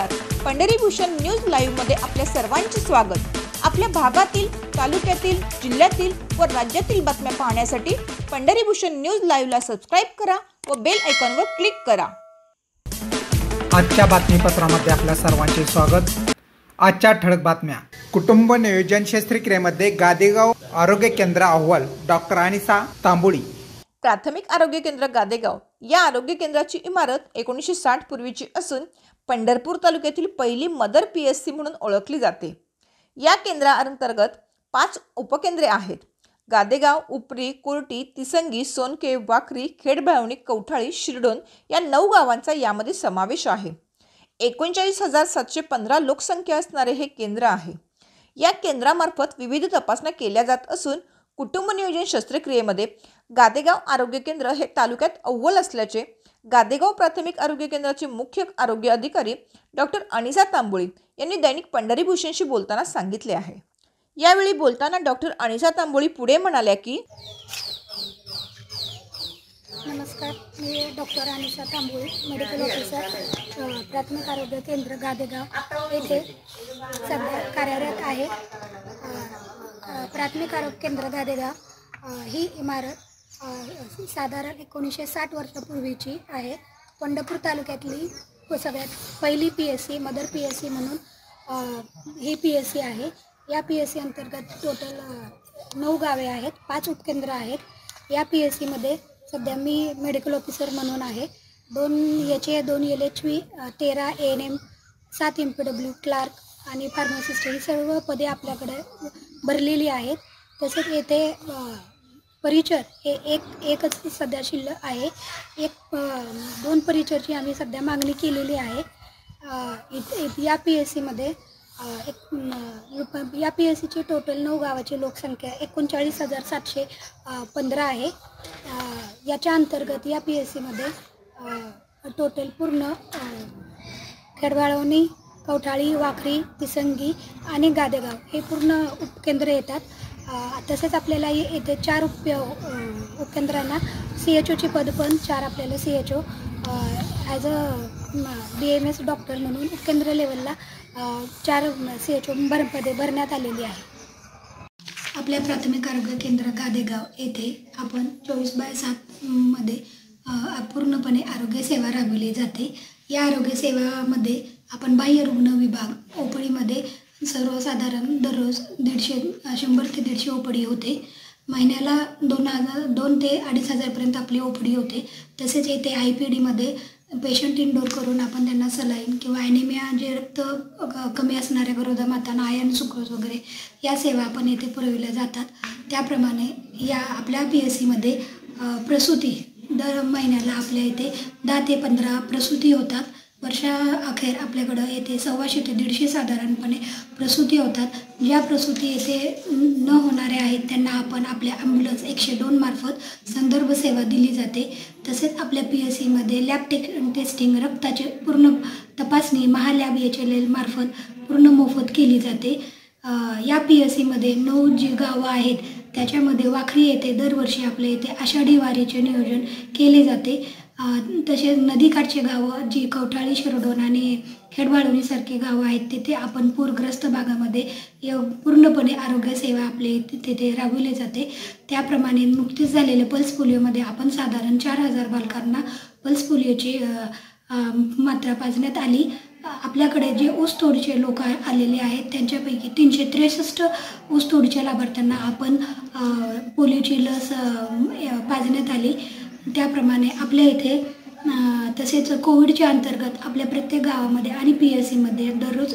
नमस्कार. Pandhari Bhushan news live मध्ये आपल्या सर्वांचे स्वागत. आपल्या भागातील, तालुक्यातील, जिल्ह्यातील व राज्यातील बातम्या पाहण्यासाठी पंढरी भूषण न्यूज लाईव्हला सबस्क्राइब करा व बेल आयकॉनवर क्लिक करा. आजच्या बातमीपत्रामध्ये आपल्या सर्वांचे स्वागत. आजच्या ठळक बातम्या. कुटुंब नियोजन शस्त्रक्रियेमध्ये गादेगाव आरोग्य केंद्र अहवाल. डॉक्टर अनिसा तांबोळी. प्राथमिक आरोग्य केंद्र गादेगाव या आरोग्य केंद्राची इमारत 1960 पूर्वीची असून पंढरपूर तालुक्यातील पहिली मदर PSC म्हणून ओळखली जाते. या केंद्राअंतर्गत 5 उपकेंद्रे आहेत. गादेगाव, उपरी, कुर्टी, तिसंगी, सोनके, वाखरी, खेडबाळवणी, कवठाळी, शिरडोन या 9 गावांचा यामध्ये समावेश आहे. 39,715 लोकसंख्या असणारे हे केंद्र आहे. या केंद्रामार्फत विविध तपासण्या केल्या जात असून कुटुंब नियोजन शस्त्रक्रियेमध्ये गादेगाव आरोग्य केंद्र हे तालुक्यात अव्वल असल्याचे गादेगाव प्राथमिक आरोग्य केंद्राचे मुख्य आरोग्य अधिकारी डॉक्टर अनिसा तांबोळी यांनी दैनिक पंढरी भूषणशी बोलताना सांगितले आहे. यावेळी बोलताना डॉक्टर अनिसा तांबोळी पुढे म्हणाल्या की, नमस्कार, मी doctor Anisa Tamboli, medical officer, प्राथमिक आरोग्य केंद्र गादेगाव येथे सध्या कार्यरत आहे. प्राथमिक आरोग्य केंद्र गादेगाव ही इमारत साधारण 1960 वर्षापूर्वीची आहे. पंढरपूर तालुक्यातली सगळ्यात पहिली PSC मदर PSC म्हणून ही PSC आहे. या PSC अंतर्गत टोटल 9 गावे आहेत, 5 उपकेंद्र आहेत. या PSC मध्ये सध्या मी मेडिकल ऑफिसर म्हणून आहे. 2 HA, 2 LHV, 13 ANM, 7 MPW, clerk आणि फार्मासिस्ट ही सर्व पदे आपल्याकडे भरलेली आहेत. तसेच येथे परिचर हे एकच सध्या शिल्लक आहे. 2 परिचरची आम्ही सध्या मागणी केलेली आहे. या PSC मध्ये या PSCची टोटल 9 गावाची लोकसंख्या 39,715 आहे. याच्या अंतर्गत या PSC मध्ये टोटल पूर्ण खेडबाळवणी, कवठाळी, वाखरी, तिसंगी आणि गादेगाव हे पूर्ण उपकेंद्र येतात. तसेच आपल्याला येथे 4 उपकेंद्रांना CHOची पद पण 4 आपल्याला CHO as a BMS doctor म्हणून उपकेंद्र लेवलला 4 CHO पदे भरण्यात आलेली आहे. आपल्या प्राथमिक आरोग्य केंद्र गादेगाव येथे आपण 24/7 मध्ये पूर्णपणे आरोग्य सेवा राबविली जाते. या आरोग्य सेवामध्ये आपण बाह्य रुग्ण विभाग OPDमध्ये सर्वसाधारण दररोज 100 ते 150 OPD होते. महिन्याला 2 ते 2,500 पर्यंत आपली OPD होते. तसेच येथे IPDमध्ये पेशंट इनडोर करून आपण त्यांना सलाईन किंवा ॲनिमिया जे रक्त कमी असणाऱ्या गरोदर मातांना आयर्न, सुक्रोज वगैरे या सेवा आपण येथे पुरविल्या जातात. त्याप्रमाणे या आपल्या PSCमध्ये प्रसूती दर महिन्याला आपल्या इथे 10 ते 15 प्रसूती होतात. वर्षाअखेर आपल्याकडं येथे 125 ते 150 साधारणपणे प्रसूती होतात. ज्या प्रसूती येथे न होणाऱ्या आहेत त्यांना आपण आपल्या ॲम्ब्युलन्स 102 मार्फत संदर्भ सेवा दिली जाते. तसेच आपल्या PSCमध्ये लॅब टेस्टिंग, रक्ताची पूर्ण तपासणी महालॅब HLL मार्फत पूर्ण मोफत केली जाते. या PSCमध्ये 9 जी गावं आहेत त्याच्यामध्ये वाखरी येथे दरवर्षी आपल्या इथे आषाढी वारीचे नियोजन केले जाते. तसेच नदीकाठचे गावं जी कवठाळी, शिरडोन आणि खेडबाळवणीसारखी गावं आहेत तिथे आपण पूरग्रस्त भागामध्ये पूर्णपणे आरोग्य सेवा आपले तिथे राबविली जाते. त्याप्रमाणे नुकतीच झालेल्या पल्स पोलिओमध्ये आपण साधारण 4,000 बालकांना पल्स पोलिओची मात्रा पाजण्यात आली. आपल्याकडे जे ऊसतोडीचे लोक आलेले आहेत त्यांच्यापैकी 363 ऊसतोडीच्या लाभार्थ्यांना आपण पोलिओची लस पाजण्यात आली. त्याप्रमाणे आपल्या इथे तसेच कोविडच्या अंतर्गत आपल्या प्रत्येक गावामध्ये आणि PSCमध्ये दररोज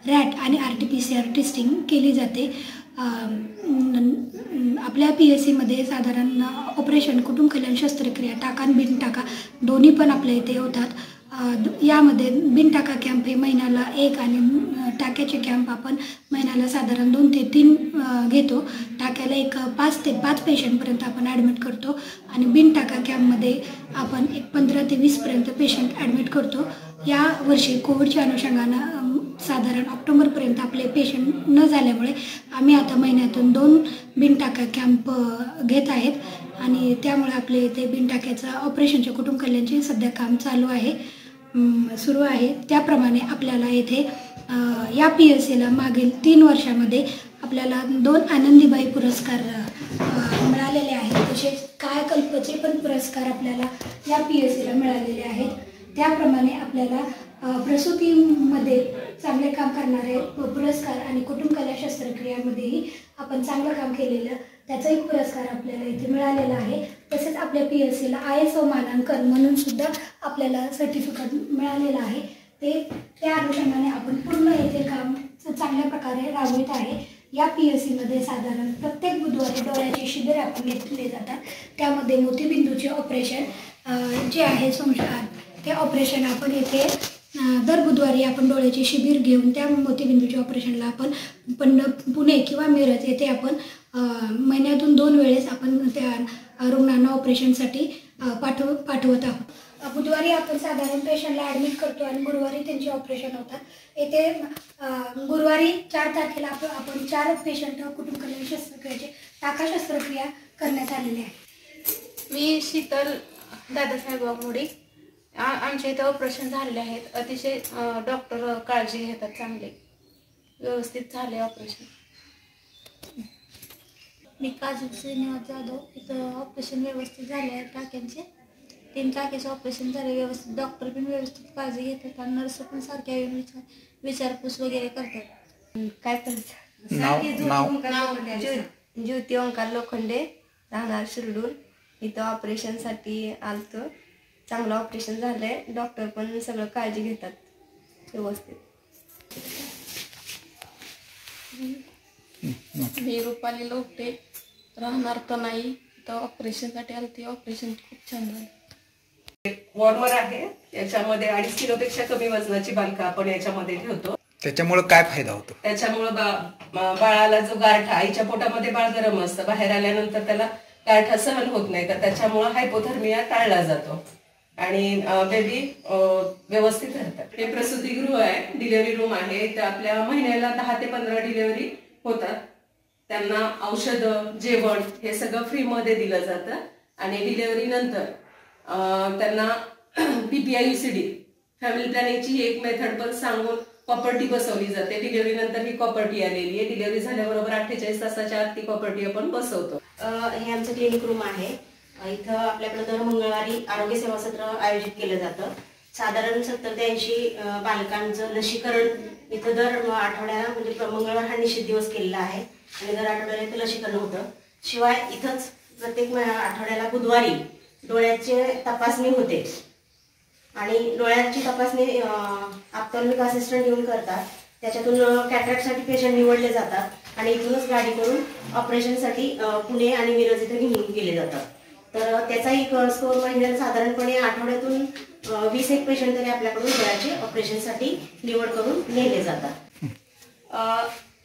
रॅट आणि RT-PCR टेस्टिंग केली जाते. आपल्या PSCमध्ये साधारण ऑपरेशन, कुटुंब कल्याण शस्त्रक्रिया, टाका आणि बिन टाका दोन्ही पण आपल्या इथे होतात. यामध्ये बिन टाका कॅम्प हे महिन्याला 1 आणि टाक्याचे कॅम्प आपण महिन्याला साधारण 2 ते 3 घेतो. टाक्याला 5 ते 5 पेशंटपर्यंत आपण ॲडमिट करतो आणि बिन टाका कॅम्पमध्ये आपण 15 ते 20 पर्यंत पेशंट ॲडमिट करतो. या वर्षी कोविडच्या अनुषंगानं साधारण ऑक्टोबरपर्यंत आपले पेशंट न झाल्यामुळे आम्ही आता महिन्यातून 2 बिन टाका कॅम्प घेत आहेत आणि त्यामुळे आपले इथे बिन टाक्याचं ऑपरेशनचे कुटुंब कल्याणचे सध्या काम चालू आहे. सुरू आहे त्याप्रमाणे आपल्याला येथे या PSCला मागील 3 वर्षामध्ये आपल्याला 2 आनंदीबाई पुरस्कार मिळालेले आहेत. तसेच कायाकल्पचे पण पुरस्कार आपल्याला या PSCला मिळालेले आहेत. त्याप्रमाणे आपल्याला प्रसूतीमध्ये चांगले काम करणारे पुरस्कार आणि कुटुंब कला शस्त्रक्रियामध्येही आपण चांगलं काम केलेलं त्याचा एक पुरस्कार आपल्याला इथे मिळालेला आहे. तसेच आपल्या PSCला ISO मानांकन म्हणून सुद्धा आपल्याला सर्टिफिकेट मिळालेलं आहे. त्या अनुषंगाने आपण पूर्ण येथे काम चांगल्या प्रकारे राबवित आहे. या PSCमध्ये साधारण प्रत्येक बुधवारी डोळ्याचे शिबिर आपण घेतले जातात. त्यामध्ये मोतीबिंदूचे ऑपरेशन जे आहे संशयात ते ऑपरेशन आपण येथे दर बुधवारी आपण डोळ्याचे शिबिर घेऊन त्या मोतीबिंदूच्या ऑपरेशनला आपण पुणे किंवा मिरज येथे आपण महिन्यातून 2 वेळेस आपण त्या रुग्णांना ऑपरेशनसाठी पाठवत आहोत. बुधवारी आपण साधारण पेशंटला ॲडमिट करतो आणि गुरुवारी त्यांचे ऑपरेशन होतात. येथे गुरुवारी 4 तारखेला आपण 4 पेशंट कुटुंब कल्याण शस्त्रक्रियेचे टाका शस्त्रक्रिया करण्यात आलेली आहे. मी शीतल दादासाहेब वाघमोडी. आमच्या इथं ऑपरेशन झालेले आहेत. अतिशय डॉक्टर काळजी घेतात, चांगले व्यवस्थित झाले ऑपरेशन. मी काजल श्रीनिवास जाधव. इथं ऑपरेशन व्यवस्थित झाले आहे. टाक्यांचे 3 टाक्याचे ऑपरेशन झाले व्यवस्थित. डॉक्टर पण व्यवस्थित काळजी घेतात आणि नर्स पण सारख्या येऊन विचारपूस वगैरे करतात. काय ज्योती ओंकार लोखंडे, राहणार शिरडून. इथं ऑपरेशनसाठी आलतो. चांगलं ऑपरेशन झालंय. डॉक्टर पण सगळं काळजी घेतात व्यवस्थित. मी रुपाली लवटे, राहणार तनाई. तर ऑपरेशनसाठी आलं ते ऑपरेशन खूप छान झालं. वॉर्मर आहे. याच्यामध्ये 2.5 किलोपेक्षा कमी वजनाची बालकं आपण याच्यामध्ये ठेवतो. त्याच्यामुळे काय फायदा होतो? त्याच्यामुळे बाळाला जो गारठा, आईच्या पोटामध्ये बाळ गरम असतं, बाहेर आल्यानंतर त्याला गारठा सहन होत नाही, तर त्याच्यामुळे हायपोथर्मिया टाळला जातो आणि बेबी व्यवस्थित राहतात. हे प्रसूतीगृह आहे, डिलिव्हरी रूम आहे. तर आपल्या महिन्याला 10 ते 15 डिलिव्हरी होतात. त्यांना औषधं, जेवण हे सगळं फ्रीमध्ये दिलं जातं आणि डिलिव्हरी नंतर त्यांना PPI-UCD फॅमिली प्लॅनिंगची एक मेथड पण सांगून कॉपर्टी बसवली जाते. डिलिव्हरी नंतर ही कॉपर्टी आलेली आहे. डिलिव्हरी झाल्याबरोबर 48 तासाच्या आत ती कॉपर्टी आपण बसवतो. हे आमचं क्लिनिक रूम आहे. इथं आपल्याकडे दर मंगळवारी आरोग्य सेवा सत्र आयोजित केलं जातं. साधारण 70 ते 80 बालकांचं लसीकरण इथं दर आठवड्याला, म्हणजे मंगळवार हा निश्चित दिवस केलेला आहे आणि दर आठवड्याला इथं लसीकरण होतं. शिवाय इथंच प्रत्येक आठवड्याला बुधवारी डोळ्याची तपासणी होते आणि डोळ्याची तपासणी ऑप्थॅल्मिक असिस्टंट येऊन करतात. त्याच्यातून कॅटरॅक्टसाठी पेशंट निवडले जातात आणि इथूनच गाडी करून ऑपरेशनसाठी पुणे आणि मिरज इथं घेऊन गेले जातात. तर त्याचाही स्कोर महिन्याला साधारणपणे आठवड्यातून 20 पेशंट तरी आपल्याकडून डोळ्याचे ऑपरेशनसाठी निवड करून नेले जातात.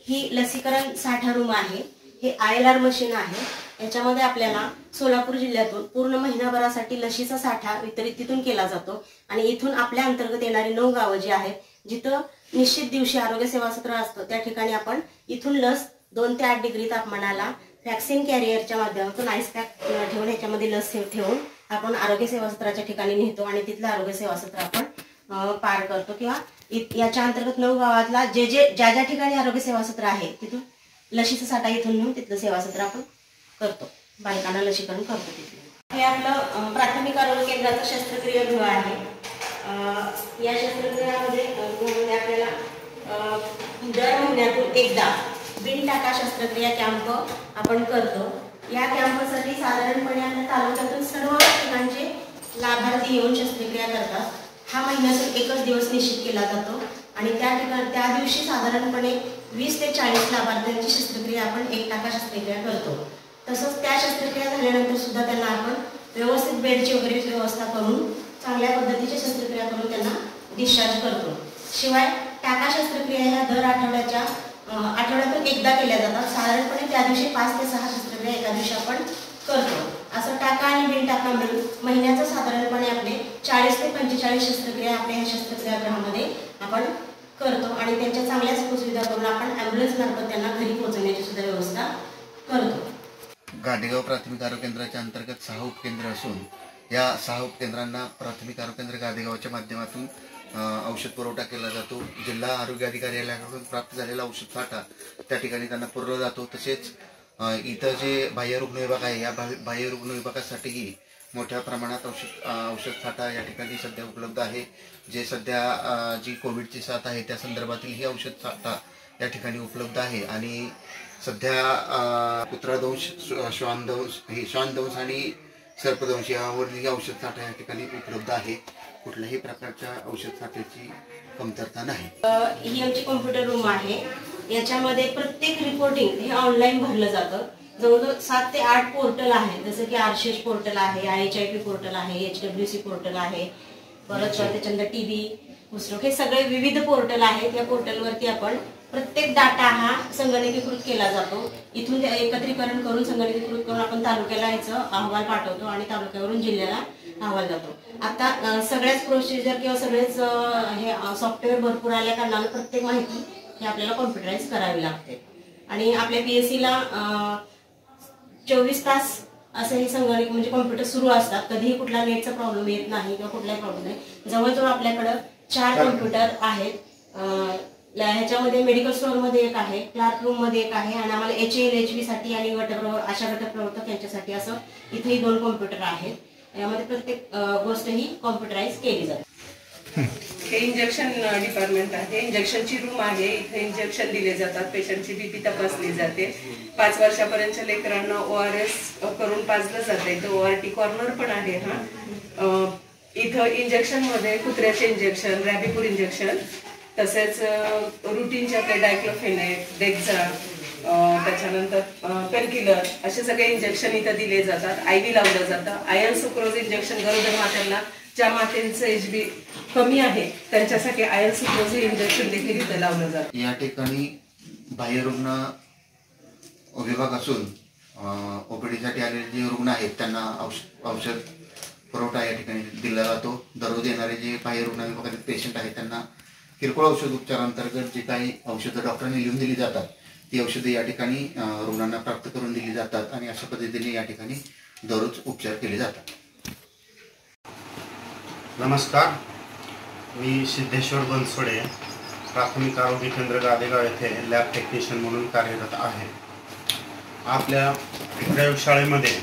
ही लसीकरण साठा रूम आहे. हे ILR मशीन आहे. याच्यामध्ये आपल्याला सोलापूर जिल्ह्यातून पूर्ण महिनाभरासाठी लशीचा साठा वितरित तिथून केला जातो आणि इथून आपल्या अंतर्गत येणारी 9 गावं जी आहेत, जिथं निश्चित दिवशी आरोग्य सेवा सत्र असतं, त्या ठिकाणी आपण इथून लस 2 ते 8 डिग्री तापमानाला वॅक्सिन कॅरियरच्या माध्यमातून आईस पॅक ठेवून ह्याच्यामध्ये लस ठेवून आपण आरोग्य सेवा सत्राच्या ठिकाणी नेतो आणि तिथलं आरोग्य सेवा सत्र आपण पार करतो. किंवा याच्या अंतर्गत 9 गावातला ज्या ठिकाणी आरोग्य सेवा सत्र आहे तिथून लशीचा साठा इथून नेऊन तिथलं सेवा सत्र आपण करतो. बालकांना लसीकरण करतो तिथलं. हे आपलं प्राथमिक आरोग्य केंद्राचं शस्त्रक्रिया गृह आहे. या शस्त्रक्रियामध्ये आपल्याला दर महिन्यातून एकदा बिनटाका शस्त्रक्रिया कॅम्प आपण करतो. या कॅम्पसाठी साधारणपणे आपल्या तालुक्यातून सर्व ठिकाणचे लाभार्थी येऊन शस्त्रक्रिया करतात. हा महिन्यातून एकच दिवस निश्चित केला जातो आणि त्या दिवशी साधारणपणे 20 ते 40 लाभार्थ्यांची शस्त्रक्रिया आपण 1 टाका शस्त्रक्रिया करतो. तसंच त्या शस्त्रक्रिया झाल्यानंतर सुद्धा त्यांना आपण व्यवस्थित बेडची वगैरे व्यवस्था करून चांगल्या पद्धतीची शस्त्रक्रिया करून त्यांना डिस्चार्ज करतो. शिवाय टाका शस्त्रक्रिया ह्या दर आठवड्यातून एकदा केल्या जातात. साधारणपणे त्या दिवशी 5 ते 6 शस्त्रक्रिया एका दिवशी आपण करतो. असं टाका आणि बिन टाका मिळून महिन्याचं साधारणपणे आपले 40 ते 45 शस्त्रक्रिया आपल्या ह्या शस्त्रक्रियागृहामध्ये आपण करतो आणि त्यांच्या चांगल्या सुखसुविधा करून आपण ॲम्ब्युलन्स मार्फत त्यांना घरी पोहोचवण्याची सुद्धा व्यवस्था करतो. गादेगाव प्राथमिक आरोग्य केंद्राच्या अंतर्गत 6 उपकेंद्र असून या 6 उपकेंद्रांना प्राथमिक आरोग्य केंद्र गादेगावच्या माध्यमातून औषध पुरवठा केला जातो। जिल्हा आरोग्य अधिकाऱ्याकडून प्राप्त झालेला औषध साठा त्या ठिकाणी त्यांना पुरवला जातो। तसेच इथं जे बाह्य रुग्ण विभाग आहे, या बाह्य रुग्ण विभागासाठीही मोठ्या प्रमाणात औषध साठा या ठिकाणी सध्या उपलब्ध आहे। जे सध्या जी कोविडची साथ आहे त्या संदर्भातील ही औषध साठा या ठिकाणी उपलब्ध आहे आणि सध्या कुत्रादंश, श्वानदंश आणि सर्पदंश यावरील औषध साठा या ठिकाणी उपलब्ध आहे। कुठल्याही प्रकारच्या औषध साठ्याची कमतरता नाही। ही आमची कॉम्प्युटर रूम आहे। याच्यामध्ये प्रत्येक रिपोर्टिंग हे ऑनलाईन भरलं जातं। जवळजवळ 7 ते 8 पोर्टल आहेत, जसं की आरशेष पोर्टल आहे, IHIP पोर्टल आहे, HWC पोर्टल आहे, परत त्याच्यानंतर TB, कुष्ठरोग, हे सगळे विविध पोर्टल आहेत। या पोर्टलवरती आपण प्रत्येक डाटा हा संगणकीकृत केला जातो। इथून एकत्रीकरण करून संगणकीकृत करून आपण तालुक्याला याचा अहवाल पाठवतो आणि तालुक्यावरून जिल्ह्याला अहवाल जातो। आता सगळ्याच प्रोसिजर किंवा सगळेच हे सॉफ्टवेअर भरपूर आल्या कारणाने प्रत्येक माहिती ही आपल्याला कॉम्प्युटराइज करावी लागते आणि आपल्या PSCला 24 तास असं हे संगणक म्हणजे कॉम्प्युटर सुरू असतात। कधीही कुठला नेटचा प्रॉब्लेम येत नाही किंवा कुठलाही प्रॉब्लेम नाही। जवळजवळ आपल्याकडं 4 कॉम्प्युटर आहेत। ह्याच्यामध्ये मेडिकल स्टोअरमध्ये एक आहे, क्लार्क रूममध्ये एक आहे आणि आम्हाला HLHV साठी आणि आशा गट प्रवर्तक यांच्यासाठी असं इथेही 2 कॉम्प्युटर आहेत। यामध्ये प्रत्येक गोष्ट ही कॉम्प्युटराइज केली जाते। हे इंजेक्शन डिपार्टमेंट आहे। इंजेक्शनची रूम आहे। इथे इंजेक्शन दिले जातात, पेशंटची BP तपासली जाते। 5 वर्षापर्यंतच्या लेकरांना ORS करून पाजलं जाते। इथं ORT कॉर्नर पण आहे। इथं इंजेक्शन मध्ये कुत्र्याचे इंजेक्शन, रॅबिपूर इंजेक्शन, तसेच रुटीनचे आपले डायक्लोफेनेक, डेक्झा, त्याच्यानंतर पेनकिलर असे सगळे इंजेक्शन इथं दिले जातात। IV लावलं जातं। आयर्न सुक्रोज इंजेक्शन गरोदर मातांना, ज्या मातेचं HB कमी आहे त्यांच्यासाठी आयर्न सुक्रोज इंजेक्शन देखील इथं लावलं जातं। या ठिकाणी बाह्य रुग्ण विभाग असून OPD साठी आलेले जे रुग्ण आहेत त्यांना औषध पुरवठा या ठिकाणी दिला जातो। दररोज येणारे जे बाह्य रुग्ण विभागातील पेशंट आहेत त्यांना किरकोळ औषध उपचारांतर्गत जे काही औषधं डॉक्टरांनी लिहून दिली जातात ती औषधं या ठिकाणी रुग्णांना प्राप्त करून दिली जातात आणि अशा पद्धतीने या ठिकाणी दररोज उपचार केले जातात। नमस्कार, मी सिद्धेश्वर बनसोडे, प्राथमिक आरोग्य केंद्र गादेगाव येथे लॅब टेक्निशियन म्हणून कार्यरत आहे। आपल्या प्रयोगशाळेमध्ये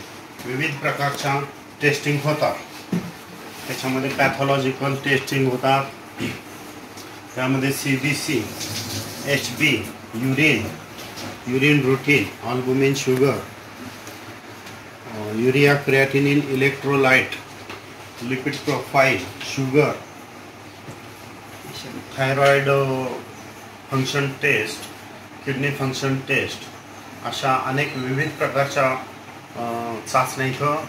विविध प्रकारच्या टेस्टिंग होतात। त्याच्यामध्ये पॅथॉलॉजिकल टेस्टिंग होतात, त्यामध्ये CBC, HB, urine routine, albumin sugar, urea creatinine electrolyte, lipid profile, sugar, thyroid function test, kidney function test, अशा अनेक विविध प्रकारच्या चाचण्या इथं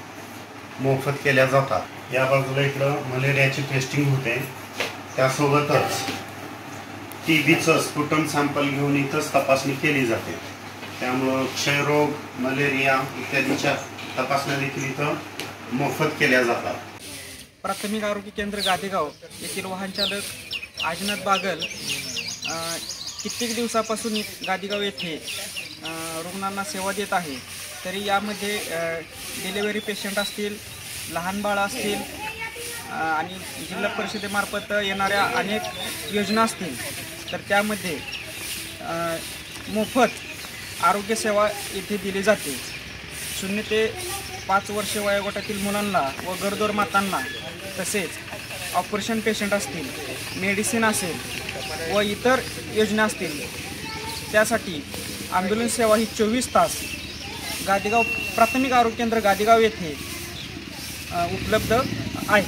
मोफत केल्या जातात। या बाजूला इकडं मलेरियाची टेस्टिंग होते, त्यासोबतच TBचं स्पुटम सॅम्पल घेऊन इथंच तपासणी केली जाते। त्यामुळं क्षयरोग, मलेरिया इत्यादीच्या तपासण्या देखील इथं मोफत केल्या जातात। प्राथमिक आरोग्य केंद्र गादेगाव येथील वाहन चालक आजनाथ बागल कित्येक दिवसापासून गादेगाव येथे रुग्णांना सेवा देत आहे। तरी यामध्ये डिलिव्हरी पेशंट असतील, लहान बाळं असतील आणि जिल्हा परिषदेमार्फत येणाऱ्या अनेक योजना असतील तर त्यामध्ये मोफत आरोग्यसेवा येथे दिली जाते। 0 ते 5 वर्ष वयोगटातील मुलांना व गरोदर मातांना, तसेच ऑपरेशन पेशंट असतील, मेडिसिन असेल व इतर योजना असतील त्यासाठी ॲम्ब्युलन्स सेवा ही 24 तास गादेगाव प्राथमिक आरोग्य केंद्र गादेगाव येथे उपलब्ध आहे।